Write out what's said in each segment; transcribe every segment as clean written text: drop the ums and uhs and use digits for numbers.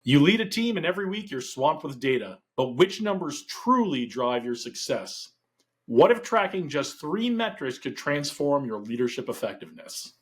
You lead a team and every week you're swamped with data, but which numbers truly drive your success? What if tracking just 3 metrics could transform your leadership effectiveness?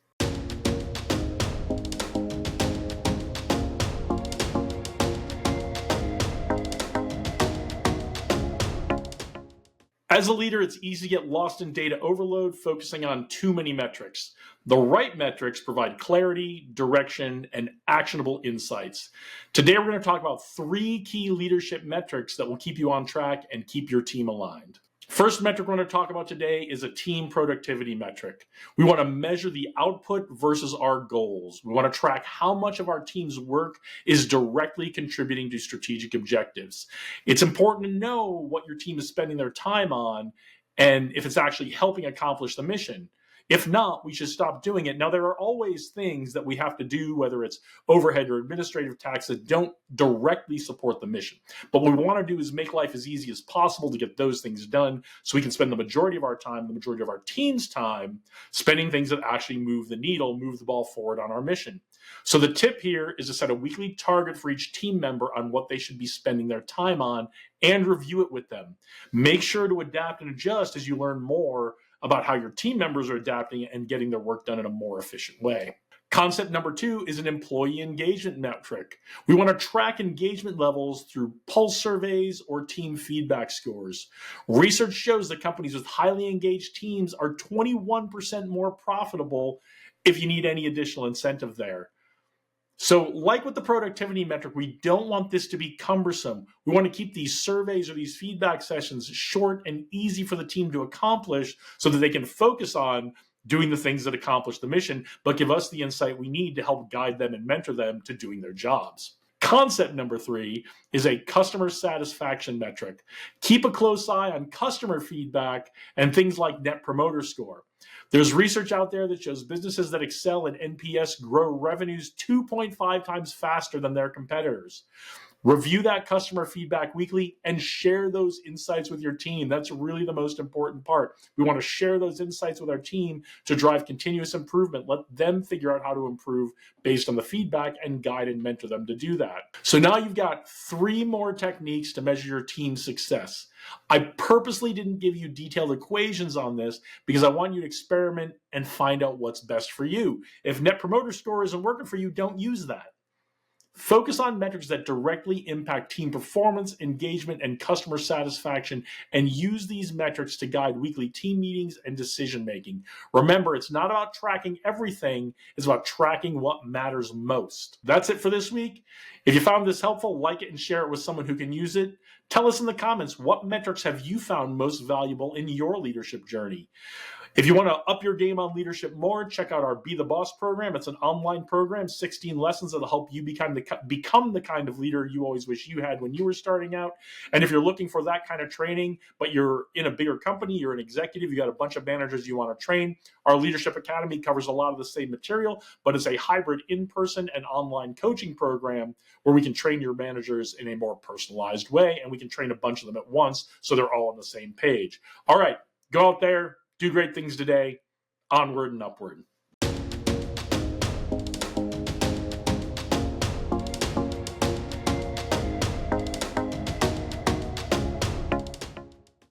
As a leader, it's easy to get lost in data overload, focusing on too many metrics. The right metrics provide clarity, direction, and actionable insights. Today, we're going to talk about 3 key leadership metrics that will keep you on track and keep your team aligned. First metric we're going to talk about today is a team productivity metric. We want to measure the output versus our goals. We want to track how much of our team's work is directly contributing to strategic objectives. It's important to know what your team is spending their time on and if it's actually helping accomplish the mission. If not, we should stop doing it. Now, there are always things that we have to do, whether it's overhead or administrative tasks that don't directly support the mission. But what we want to do is make life as easy as possible to get those things done so we can spend the majority of our time, the majority of our team's time, spending things that actually move the needle, move the ball forward on our mission. So the tip here is to set a weekly target for each team member on what they should be spending their time on and review it with them. Make sure to adapt and adjust as you learn more about how your team members are adapting and getting their work done in a more efficient way. Concept number 2 is an employee engagement metric. We want to track engagement levels through pulse surveys or team feedback scores. Research shows that companies with highly engaged teams are 21% more profitable if you need any additional incentive there. So like with the productivity metric, we don't want this to be cumbersome. We want to keep these surveys or these feedback sessions short and easy for the team to accomplish so that they can focus on doing the things that accomplish the mission, but give us the insight we need to help guide them and mentor them to doing their jobs. Concept number 3 is a customer satisfaction metric. Keep a close eye on customer feedback and things like Net Promoter Score. There's research out there that shows businesses that excel in NPS grow revenues 2.5 times faster than their competitors. Review that customer feedback weekly and share those insights with your team. That's really the most important part. We want to share those insights with our team to drive continuous improvement. Let them figure out how to improve based on the feedback and guide and mentor them to do that. So now you've got 3 more techniques to measure your team's success. I purposely didn't give you detailed equations on this because I want you to experiment and find out what's best for you. If Net Promoter Score isn't working for you, don't use that. Focus on metrics that directly impact team performance, engagement, and customer satisfaction, and use these metrics to guide weekly team meetings and decision-making. Remember, it's not about tracking everything, it's about tracking what matters most. That's it for this week. If you found this helpful, like it and share it with someone who can use it. Tell us in the comments, what metrics have you found most valuable in your leadership journey? If you want to up your game on leadership more, check out our Be the Boss program. It's an online program, 16 lessons that'll help you become the kind of leader you always wish you had when you were starting out. And if you're looking for that kind of training, but you're in a bigger company, you're an executive, you got a bunch of managers you want to train, our Leadership Academy covers a lot of the same material, but it's a hybrid in-person and online coaching program where we can train your managers in a more personalized way, and we can train a bunch of them at once so they're all on the same page. All right, go out there. Do great things today. Onward and upward.